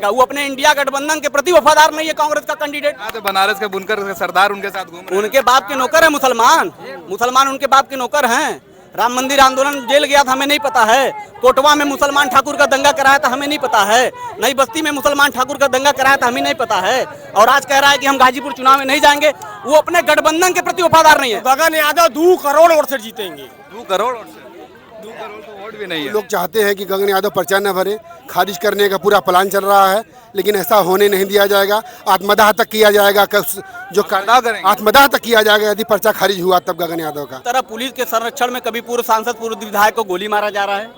वो अपने इंडिया गठबंधन के प्रति वफादार नहीं है कांग्रेस का कैंडिडेट। तो बनारस के बुनकर सरदार उनके साथ घूम रहे हैं। उनके बाप के नौकर है मुसलमान उनके बाप के नौकर हैं। राम मंदिर आंदोलन जेल गया था, हमें नहीं पता है। कोटवा में मुसलमान ठाकुर का दंगा कराया था, हमें नहीं पता है। नई बस्ती में मुसलमान ठाकुर का दंगा कराया था, हमें नहीं पता है। और आज कह रहा है कि हम गाजीपुर चुनाव में नहीं जाएंगे। वो अपने गठबंधन के प्रति वफादार नहीं है। गगन यादव 2 करोड़ वोट से जीतेंगे। 2 करोड़ से 2 करोड़ तो वोट भी नहीं है। लोग चाहते हैं कि गगन यादव पर्चा न भरे, खारिज करने का पूरा प्लान चल रहा है, लेकिन ऐसा होने नहीं दिया जाएगा। आत्मदाह तक किया जाएगा, जो आत्मदाह तक किया जाएगा यदि पर्चा खारिज हुआ तब गगन यादव का। तरह पुलिस के संरक्षण में कभी पूर्व सांसद पूर्व विधायक को गोली मारा जा रहा है,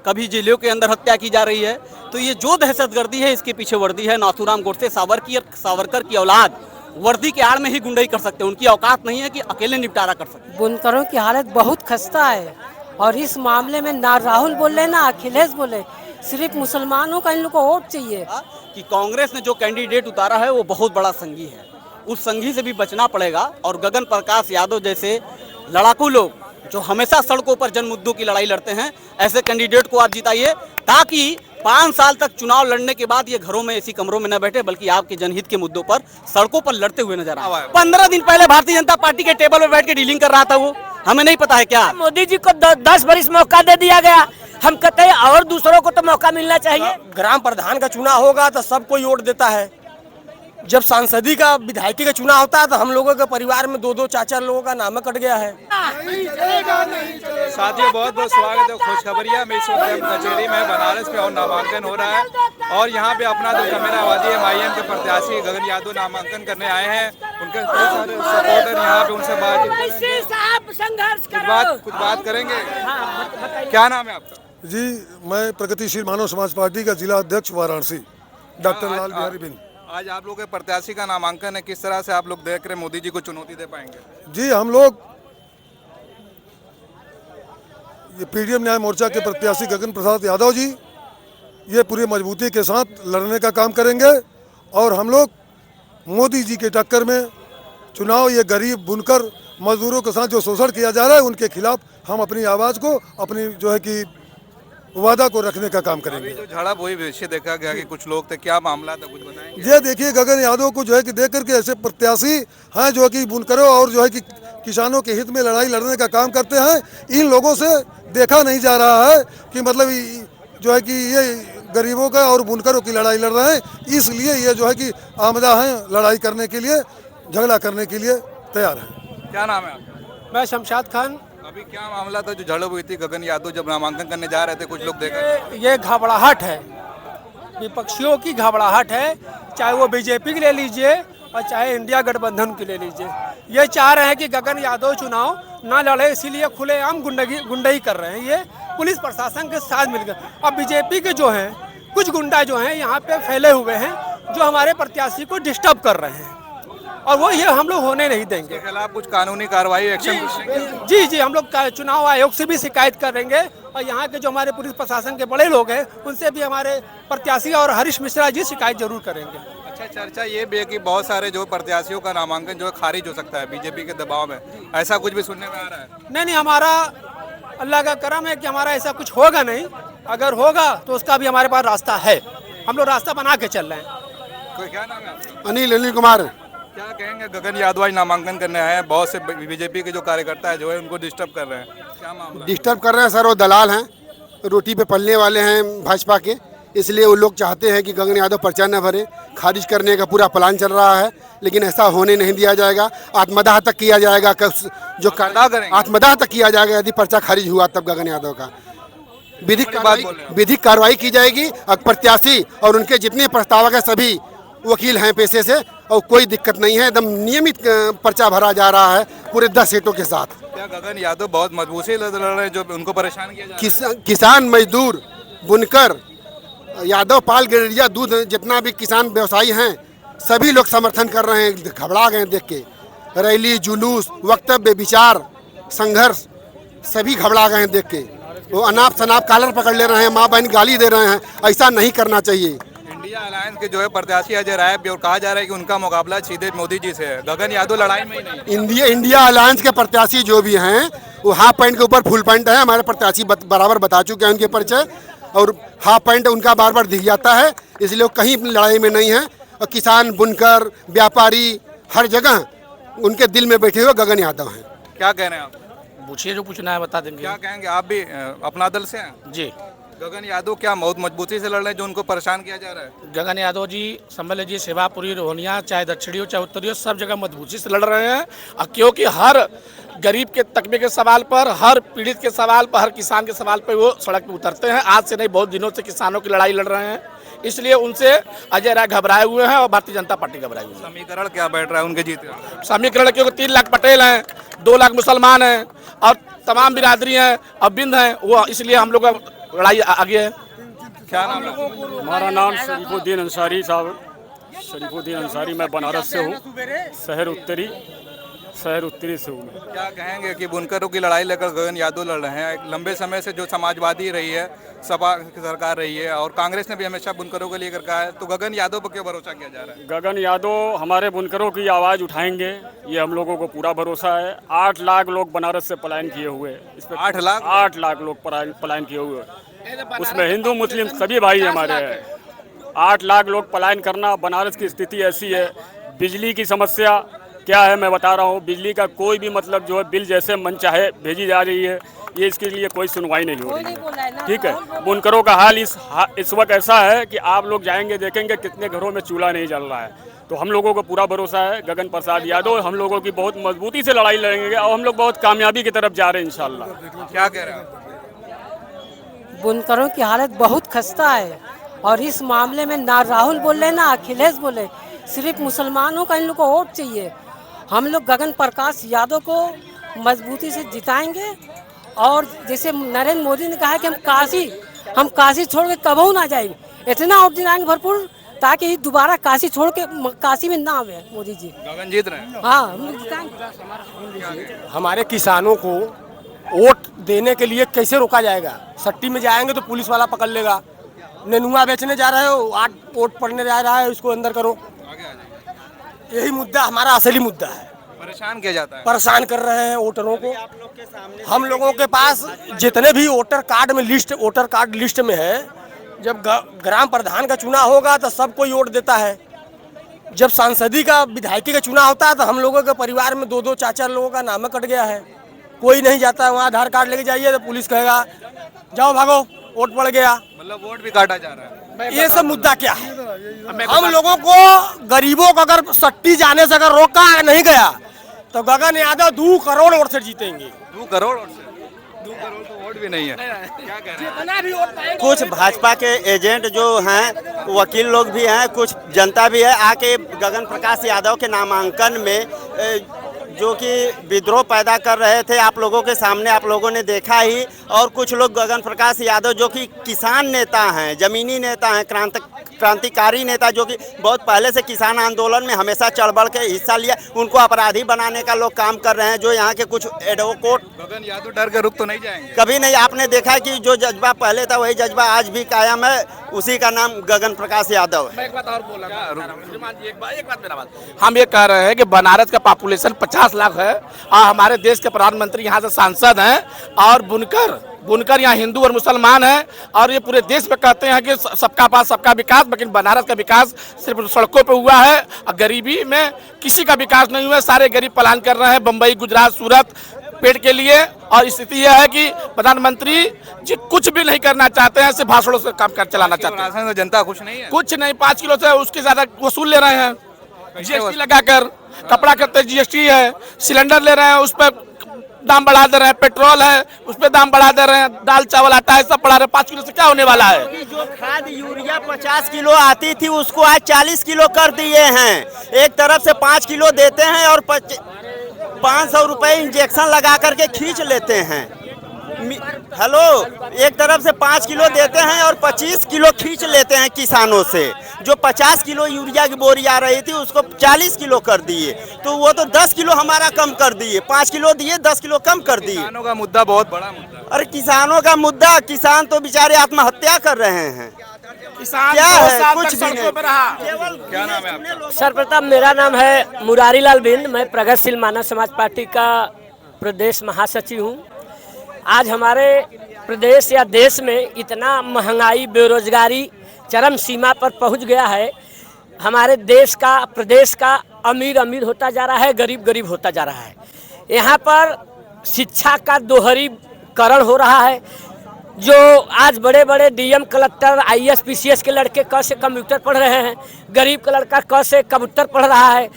कभी जेलों के अंदर हत्या की जा रही है। तो ये जो दहशतगर्दी है इसके पीछे वर्दी है। नाथूराम गोडसे सावरकर की औलाद वर्दी के आड़ में ही गुंडाई कर सकते हैं। उनकी औकात नहीं है कि अकेले निपटारा कर सकते। बुनकरों की हालत बहुत खस्ता है और इस मामले में ना राहुल बोले ना अखिलेश बोले, सिर्फ मुसलमानों का इन लोग को वोट चाहिए। कि कांग्रेस ने जो कैंडिडेट उतारा है वो बहुत बड़ा संगी है, उस संगी से भी बचना पड़ेगा। और गगन प्रकाश यादव जैसे लड़ाकू लोग जो हमेशा सड़कों पर जन मुद्दों की लड़ाई लड़ते हैं, ऐसे कैंडिडेट को आप जिताइए ताकि 5 साल तक चुनाव लड़ने के बाद ये घरों में ऐसी कमरों में न बैठे, बल्कि आपके जनहित के मुद्दों पर सड़कों पर लड़ते हुए नजर आए। 15 दिन पहले भारतीय जनता पार्टी के टेबल पर बैठ के डीलिंग कर रहा था वो, हमें नहीं पता है क्या। मोदी जी को 10 बरिस मौका दे दिया गया, हम कहते हैं और दूसरों को तो मौका मिलना चाहिए। ग्राम प्रधान का चुनाव होगा तो सब कोई वोट देता है। जब सांसदी का विधायकी का चुनाव होता है तो हम लोगों के परिवार में 2-2 4-4 लोगों का नाम कट गया है। साथियों बहुत बहुत स्वागत है खुशखबरिया में। इस वक्त कचहरी में बनारस में और नामांकन हो रहा है और यहाँ पे अपना जो जमीनाबादी MIM के प्रत्याशी गगन यादव नामांकन करने आए हैं। उनके कई सारे सपोर्टर यहाँ पे उनसे कुछ बात करेंगे। क्या नाम है आपका? जी, मैं प्रगतिशील मानव समाज पार्टी का जिला अध्यक्ष वाराणसी डॉक्टर लाल बिहारी बिन। आज आप लोग के प्रत्याशी का नामांकन है, किस तरह से आप लोग देख रहे मोदी जी को चुनौती दे पाएंगे? जी, हम लोग ये PDM न्याय मोर्चा के प्रत्याशी गगन प्रसाद यादव जी ये पूरी मजबूती के साथ लड़ने का काम करेंगे और हम लोग मोदी जी के टक्कर में चुनाव ये गरीब बुनकर मजदूरों के साथ जो शोषण किया जा रहा है उनके खिलाफ हम अपनी आवाज़ को अपनी जो है कि वादा को रखने का काम करेंगे। जो झड़प हुई विषय देखा गया कि कुछ लोग थे, क्या मामला था, कुछ बताएंगे? ये देखिए, गगन यादव को जो है कि देख करके ऐसे प्रत्याशी हैं जो कि बुनकरों और जो है कि किसानों के हित में लड़ाई लड़ने का काम करते हैं। इन लोगों से देखा नहीं जा रहा है कि मतलब जो है कि ये गरीबों का और बुनकरों की लड़ाई लड़ रहे हैं, इसलिए ये जो है कि आमदा हैं लड़ाई करने के लिए, झगड़ा करने के लिए तैयार है। क्या नाम है आपका? मैं शमशाद खान। अभी क्या मामला था जो झड़प हुई थी गगन यादव जब नामांकन करने जा रहे थे, कुछ लोग देखा? ये घबराहट है, विपक्षियों की घबराहट है, चाहे वो बीजेपी की ले लीजिए और चाहे इंडिया गठबंधन की ले लीजिए। ये चाह रहे हैं कि गगन यादव चुनाव ना लड़े, इसीलिए खुलेआम गुंडाई कर रहे हैं। ये पुलिस प्रशासन के साथ मिलकर अब बीजेपी के जो हैं कुछ गुंडा जो हैं यहाँ पे फैले हुए हैं जो हमारे प्रत्याशी को डिस्टर्ब कर रहे हैं और वो ये हम लोग होने नहीं देंगे। इसके खिलाफ कुछ कानूनी कार्रवाई एक्शन? जी, हम लोग चुनाव आयोग से भी शिकायत करेंगे और यहाँ के जो हमारे पुलिस प्रशासन के बड़े लोग हैं उनसे भी हमारे प्रत्याशी और हरीश मिश्रा जी शिकायत जरूर करेंगे। अच्छा, चर्चा ये भी है कि बहुत सारे जो प्रत्याशियों का नामांकन जो है खारिज हो सकता है बीजेपी के दबाव में, ऐसा कुछ भी सुनने में आ रहा है? नहीं, हमारा अल्लाह का करम है कि हमारा ऐसा कुछ होगा नहीं। अगर होगा तो उसका भी हमारे पास रास्ता है, हम लोग रास्ता बना के चल रहे हैं। क्या नाम है आपका? अनिल कुमार। क्या कहेंगे, गगन यादव आज नामांकन करने आए हैं, बहुत से बीजेपी के जो कार्यकर्ता है जो है उनको डिस्टर्ब कर रहे हैं, क्या मामला? डिस्टर्ब कर रहे हैं सर, वो दलाल हैं, रोटी पे पलने वाले हैं भाजपा के, इसलिए वो लोग चाहते हैं कि गगन यादव पर्चा न भरे, खारिज करने का पूरा प्लान चल रहा है, लेकिन ऐसा होने नहीं दिया जाएगा। आत्मदाह तक किया जाएगा, जो आत्मदाह तक किया जाएगा यदि पर्चा खारिज हुआ तब गगन यादव का विधिक कार्रवाई की जाएगी। प्रत्याशी और उनके जितने प्रस्तावक है सभी वकील हैं पेशे से और कोई दिक्कत नहीं है, एकदम नियमित पर्चा भरा जा रहा है पूरे 10 सीटों के साथ। क्या गगन यादव बहुत मजबूत से लड़ रहे हैं जो उनको परेशान किया जा रहा है? किसान, मजदूर, बुनकर, यादव पाल गिरिया दूध जितना भी किसान व्यवसायी हैं सभी लोग समर्थन कर रहे हैं। घबरा गए देख के, रैली, जुलूस, वक्तव्य, विचार, संघर्ष सभी घबरा गए देख के। वो अनाप शनाप कॉलर पकड़ ले रहे हैं, माँ बहन गाली दे रहे हैं, ऐसा नहीं करना चाहिए। इंडिया अलायंस के जो है प्रत्याशी अजय राय भी और कहा जा रहा है कि उनका मुकाबला सीधे मोदी जी से है, गगन यादव लड़ाई में ही नहीं। इंडिया अलायंस के प्रत्याशी जो भी हैं वो हाफ पैंट के ऊपर फुल पैंट है, हमारे प्रत्याशी बराबर बता चुके हैं उनके परिचय। और हाफ पैंट उनका बार बार दिख जाता है, इसलिए वो कहीं लड़ाई में नहीं है। और किसान, बुनकर, व्यापारी हर जगह उनके दिल में बैठे हुए गगन यादव हैं। क्या कह रहे हैं आप? पूछिए, जो पूछना है बता देंगे। क्या कहेंगे? आप भी अपना दल से हैं? जी, गगन यादव क्या बहुत मजबूती से लड़ रहे हैं जो उनको परेशान किया जा रहा है? गगन यादव जी समझ लीजिए सेवापुरी, रोहनिया, चाहे दक्षिणी हो चाहे उत्तरी हो, सब जगह मजबूती से लड़ रहे हैं। और क्योंकि हर गरीब के तकबे के सवाल पर, हर पीड़ित के सवाल पर, हर किसान के सवाल पर वो सड़क पर उतरते हैं। आज से नहीं, बहुत दिनों से किसानों की लड़ाई लड़ रहे हैं, इसलिए उनसे अजय राय घबराए हुए हैं और भारतीय जनता पार्टी घबराई हुई है। समीकरण क्या बैठ रहा है उनके जीत का? समीकरण क्योंकि 3 लाख पटेल हैं, 2 लाख मुसलमान हैं और तमाम बिरादरी हैं और बिंद हैं, वो इसलिए हम लोग का लड़ाई आगे है। क्या नाम है? हमारा नाम शरीफुद्दीन अंसारी साहब, शरीफुद्दीन अंसारी। मैं बनारस से हूँ, शहर उत्तरी से हूँ। क्या कहेंगे कि बुनकरों की लड़ाई लेकर गगन यादव लड़ रहे हैं? एक लंबे समय से जो समाजवादी रही है, सपा की सरकार रही है और कांग्रेस ने भी हमेशा बुनकरों को लेकर कहा है, तो गगन यादव पर क्यों भरोसा किया जा रहा है? गगन यादव हमारे बुनकरों की आवाज़ उठाएंगे, ये हम लोगों को पूरा भरोसा है। 8 लाख लोग बनारस से पलायन किए हुए, इस पर 8 लाख? 8 लाख लोग पलायन किए हुए, उसमें हिंदू मुस्लिम सभी भाई हमारे हैं। 8 लाख लोग पलायन करना, बनारस की स्थिति ऐसी है। बिजली की समस्या क्या है मैं बता रहा हूँ, बिजली का कोई भी मतलब जो है बिल जैसे मन चाहे भेजी जा रही है, ये इसके लिए कोई सुनवाई नहीं हो रही है। ठीक है, बुनकरों का हाल इस वक्त ऐसा है कि आप लोग जाएंगे देखेंगे कितने घरों में चूल्हा नहीं जल रहा है। तो हम लोगों को पूरा भरोसा है गगन प्रसाद यादव हम लोगों की बहुत मजबूती से लड़ाई लड़ेंगे और हम लोग बहुत कामयाबी की तरफ जा रहे हैं इंशाल्लाह। क्या कह रहे हैं? बुनकरों की हालत बहुत खस्ता है और इस मामले में ना राहुल बोले ना अखिलेश बोले, सिर्फ मुसलमानों का इन लोग को वोट चाहिए। हम लोग गगन प्रकाश यादव को मजबूती से जिताएंगे और जैसे नरेंद्र मोदी ने कहा है कि हम काशी छोड़ के कबहू ना जाएंगे, इतना वोट दिलाएंगे भरपूर ताकि दोबारा काशी छोड़ के काशी में ना आवे मोदी जी। गगन जीत रहे हैं? हाँ, हम लोग जिताएंगे। हमारे किसानों को वोट देने के लिए कैसे रोका जाएगा? सट्टी में जाएंगे तो पुलिस वाला पकड़ लेगा। नेनुआ बेचने जा रहे हो, 8 वोट पड़ने जा रहा है, उसको अंदर करो। यही मुद्दा हमारा असली मुद्दा है। परेशान किया जाता है, परेशान कर रहे हैं वोटरों को। हम लोगों के पास जितने भी वोटर कार्ड लिस्ट में है, जब ग्राम प्रधान का चुनाव होगा तो सब कोई वोट देता है। जब सांसदी का, विधायकी का चुनाव होता है तो हम लोगों के परिवार में 2-2 4-4 लोगों का नाम कट गया है, कोई नहीं जाता है। वहाँ आधार कार्ड लेके जाइए तो पुलिस कहेगा जाओ भागो, वोट पड़ गया। मतलब वोट भी काटा जा रहा है। ये सब मुद्दा क्या है? हम लोगों को, गरीबों को अगर सट्टी जाने से अगर रोका नहीं गया तो गगन यादव 2 करोड़ वोट से जीतेंगे। 2 करोड़ वोट से? 2 करोड़ तो वोट भी नहीं है। क्या कह रहे हैं? कुछ भाजपा के एजेंट जो हैं, वकील लोग भी हैं, कुछ जनता भी है, आके गगन प्रकाश यादव के नामांकन में जो कि विद्रोह पैदा कर रहे थे, आप लोगों के सामने आप लोगों ने देखा ही। और कुछ लोग गगन प्रकाश यादव जो कि किसान नेता हैं, जमीनी नेता हैं, क्रांतिकारी नेता जो कि बहुत पहले से किसान आंदोलन में हमेशा चढ़ बढ़ के हिस्सा लिया, उनको अपराधी बनाने का लोग काम कर रहे हैं। जो यहाँ के कुछ एडवोकेट, गगन यादव डर के रुक तो नहीं जाएंगे कभी नहीं। आपने देखा कि जो जज्बा पहले था वही जज्बा आज भी कायम है, उसी का नाम गगन प्रकाश यादव है। मैं एक बात और बोला, एक बात मेरा बात, हम ये कह रहे हैं कि बनारस का पॉपुलेशन 50 लाख है और हमारे देश के प्रधानमंत्री यहाँ से सांसद हैं और बुनकर यहाँ हिंदू और मुसलमान हैं और ये पूरे देश में कहते हैं कि सबका पास सबका विकास, लेकिन बनारस का विकास सिर्फ सड़कों पे हुआ है और गरीबी में किसी का विकास नहीं हुआ है। सारे गरीब पलायन कर रहे हैं बम्बई, गुजरात, सूरत पेट के लिए। और स्थिति यह है कि प्रधानमंत्री जी कुछ भी नहीं करना चाहते हैं, सिर्फ भाषणों से काम कर चलाना चाहते हैं। तो जनता खुश नहीं है? कुछ नहीं, 5 किलो से उसके ज्यादा वसूल ले रहे हैं, GST लगाकर। कपड़ा करते GST है, सिलेंडर ले रहे हैं उस पर दाम बढ़ा दे रहे हैं, पेट्रोल है उस पर दाम बढ़ा दे रहे हैं, दाल चावल आटा है सब बढ़ा रहे हैं। 5 किलो से क्या होने वाला है? जो खाद यूरिया 50 किलो आती थी उसको आज 40 किलो कर दिए हैं। एक तरफ से 5 किलो देते हैं और 500 रुपए इंजेक्शन लगा करके खींच लेते हैं। हेलो, एक तरफ से 5 किलो देते हैं और 25 किलो खींच लेते हैं किसानों से। जो 50 किलो यूरिया की बोरी आ रही थी उसको 40 किलो कर दिए, तो वो तो 10 किलो हमारा कम कर दिए। 5 किलो दिए, 10 किलो कम कर दिए। किसानों का मुद्दा बहुत बड़ा मुद्दा। अरे किसानों का मुद्दा, किसान तो बेचारे आत्महत्या कर रहे हैं। किसान क्या है? कुछ भी नहीं। क्या नाम है आपका? सर्वप्रथम मेरा नाम है मुरारी लाल बिंद, मैं प्रगतिशील मानव समाज पार्टी का प्रदेश महासचिव हूँ। आज हमारे प्रदेश या देश में इतना महंगाई, बेरोजगारी चरम सीमा पर पहुंच गया है। हमारे देश का, प्रदेश का अमीर अमीर होता जा रहा है, गरीब गरीब होता जा रहा है। यहाँ पर शिक्षा का दोहरीकरण हो रहा है। जो आज बड़े बड़े डीएम, कलेक्टर, आईएएस, पीसीएस के लड़के क से कंप्यूटर पढ़ रहे हैं, गरीब का लड़का क से कंप्यूटर पढ़ रहा है।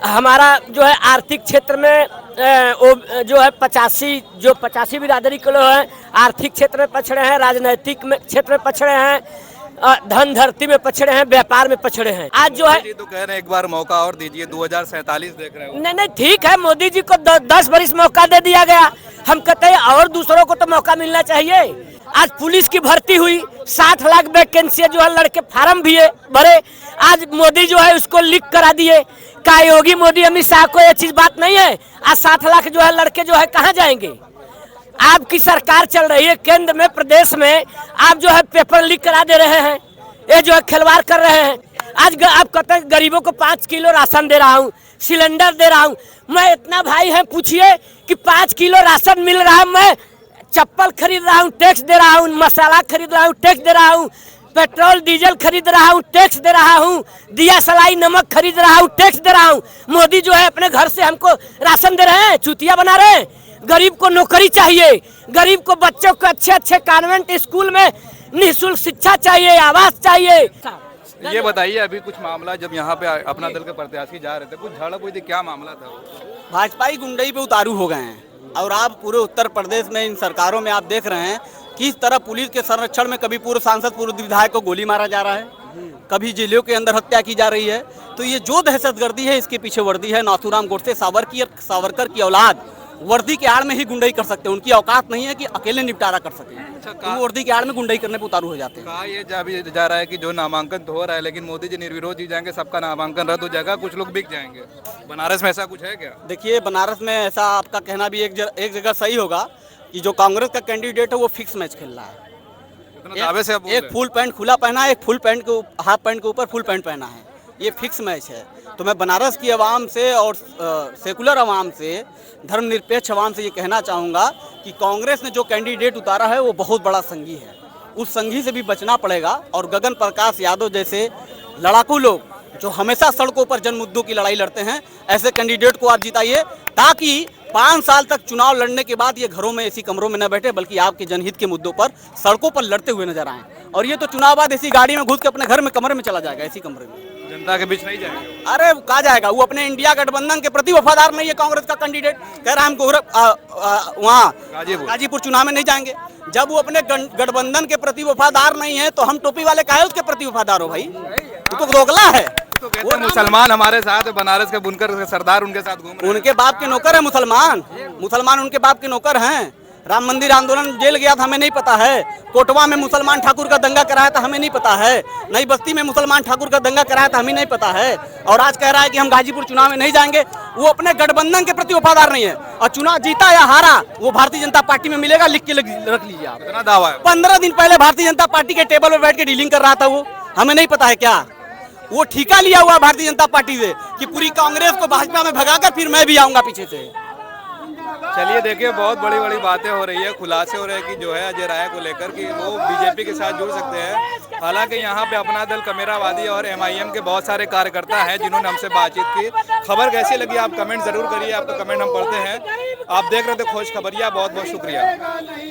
हमारा जो है आर्थिक क्षेत्र में जो है 85 बिरादरी के लोग हैं, आर्थिक क्षेत्र में पछड़े हैं, राजनीतिक में क्षेत्र में पछड़े हैं, धन धरती में पछड़े हैं, व्यापार में पछड़े हैं। आज जो है तो कह रहे हैं एक बार मौका और दीजिए, 2047 देख रहे हो। नहीं, ठीक है, मोदी जी को 10 बरिस मौका दे दिया गया। हम कहते हैं और दूसरों को तो मौका मिलना चाहिए। आज पुलिस की भर्ती हुई, 60 लाख वैकेंसी जो है, लड़के फार्म भी भरे। आज मोदी जो है उसको लीक करा दिए। क्या योगी, मोदी, अमित शाह को ये चीज बात नहीं है? आज 60 लाख जो है लड़के जो है कहाँ जाएंगे? आपकी सरकार चल रही है केंद्र में, प्रदेश में, आप जो है पेपर लीक करा दे रहे हैं, ये जो है खिलवाड़ कर रहे हैं। आज आप कहते हैं गरीबों को 5 किलो राशन दे रहा हूँ, सिलेंडर दे रहा हूँ। मैं इतना भाई है, पूछिए कि 5 किलो राशन मिल रहा है, मैं चप्पल खरीद रहा हूँ, टैक्स दे रहा हूँ, मसाला खरीद रहा हूँ, टैक्स दे रहा हूँ, पेट्रोल डीजल खरीद रहा हूँ, टैक्स दे रहा हूँ, दिया सलाई नमक खरीद रहा हूँ, टैक्स दे रहा हूँ। मोदी जो है अपने घर से हमको राशन दे रहे हैं, चूतिया बना रहे हैं। गरीब को नौकरी चाहिए, गरीब को बच्चों को अच्छे अच्छे कॉन्वेंट स्कूल में निःशुल्क शिक्षा चाहिए, आवास चाहिए। ये बताइए, अभी कुछ मामला जब यहाँ पे अपना दल के प्रत्याशी जा रहे थे, कुछ झड़प हुई थी, क्या मामला था? भाजपाई गुंडई पे उतारू हो गए हैं। और आप पूरे उत्तर प्रदेश में इन सरकारों में आप देख रहे हैं किस तरह पुलिस के संरक्षण में कभी पूर्व सांसद, पूर्व विधायक को गोली मारा जा रहा है, कभी जेलों के अंदर हत्या की जा रही है। तो ये जो दहशतगर्दी है, इसके पीछे वर्दी है। नाथूराम गोडसे, सावरकर की औलाद वर्दी के आड़ में ही गुंडई कर सकते हैं। उनकी औकात नहीं है कि अकेले निपटारा कर सके। तो वर्दी के आड़ में गुंडई करने पर उतारू हो जाते हैं। कहा ये जा रहा है कि जो नामांकन तो हो रहा है, लेकिन मोदी जी निर्विरोध जीत जाएंगे, सबका नामांकन रद्द हो जाएगा, कुछ लोग बिक जाएंगे। बनारस में ऐसा कुछ है क्या? देखिए, बनारस में ऐसा आपका कहना भी एक जगह सही होगा कि जो कांग्रेस का कैंडिडेट है वो फिक्स मैच खेल रहा है। दावे से एक फुल पैंट खुला पहना है, एक फुल पैंट को हाफ पैंट के ऊपर फुल पैंट पहना है, ये फिक्स मैच है। तो मैं बनारस की आवाम से और सेकुलर आवाम से, धर्मनिरपेक्ष आवाम से ये कहना चाहूँगा कि कांग्रेस ने जो कैंडिडेट उतारा है वो बहुत बड़ा संगी है। उस संगी से भी बचना पड़ेगा। और गगन प्रकाश यादव जैसे लड़ाकू लोग जो हमेशा सड़कों पर जन मुद्दों की लड़ाई लड़ते हैं, ऐसे कैंडिडेट को आप जिताइए, ताकि 5 साल तक चुनाव लड़ने के बाद ये घरों में, ऐसी कमरों में न बैठे, बल्कि आपके जनहित के मुद्दों पर सड़कों पर लड़ते हुए नजर आए। और ये तो चुनाव बाद ऐसी गाड़ी में घुस के अपने घर में, कमरे में चला जाएगा, ऐसी कमरे में। जनता के बीच नहीं जाएगा। अरे कहा जाएगा, वो अपने इंडिया गठबंधन के प्रति वफादार नहीं है। कांग्रेस का कैंडिडेट कह रहा है हम वहाँ गाजीपुर चुनाव में नहीं जाएंगे। जब वो अपने गठबंधन के प्रति वफादार नहीं है, तो हम टोपी वाले काहे उसके प्रति वफादार हो भाई? तो दोगला है। तो कहते हैं मुसलमान हमारे साथ, बनारस के बुनकर सरदार उनके साथ घूम रहे हैं। उनके बाप के नौकर है मुसलमान उनके बाप के नौकर हैं। राम मंदिर आंदोलन जेल गया था, हमें नहीं पता है। कोटवा में मुसलमान ठाकुर का दंगा कराया था, हमें नहीं पता है। नई बस्ती में मुसलमान ठाकुर का दंगा कराया था, हमें नहीं पता है। और आज कह रहा है कि हम गाजीपुर चुनाव में नहीं जाएंगे। वो अपने गठबंधन के प्रति वफादार नहीं है। और चुनाव जीता या हारा वो भारतीय जनता पार्टी में मिलेगा, लिख के रख लीजिए आप। इतना दावा है। 15 दिन पहले भारतीय जनता पार्टी के टेबल पर बैठ के डीलिंग कर रहा था वो, हमें नहीं पता है क्या? वो ठेका लिया हुआ भारतीय जनता पार्टी से कि पूरी कांग्रेस को भाजपा में भगाकर फिर मैं भी आऊंगा पीछे से। चलिए, देखिए, बहुत बड़ी बड़ी बातें हो रही है, खुलासे हो रहे हैं कि जो है अजय राय को लेकर कि वो बीजेपी के साथ जुड़ सकते हैं। हालांकि यहाँ पे अपना दल, कमेरावादी और एमआईएम के बहुत सारे कार्यकर्ता हैं जिन्होंने हमसे बातचीत की। खबर कैसी लगी आप कमेंट जरूर करिए, आपका कमेंट हम पढ़ते हैं। आप देख रहे थे खोज खबरिया, बहुत बहुत शुक्रिया।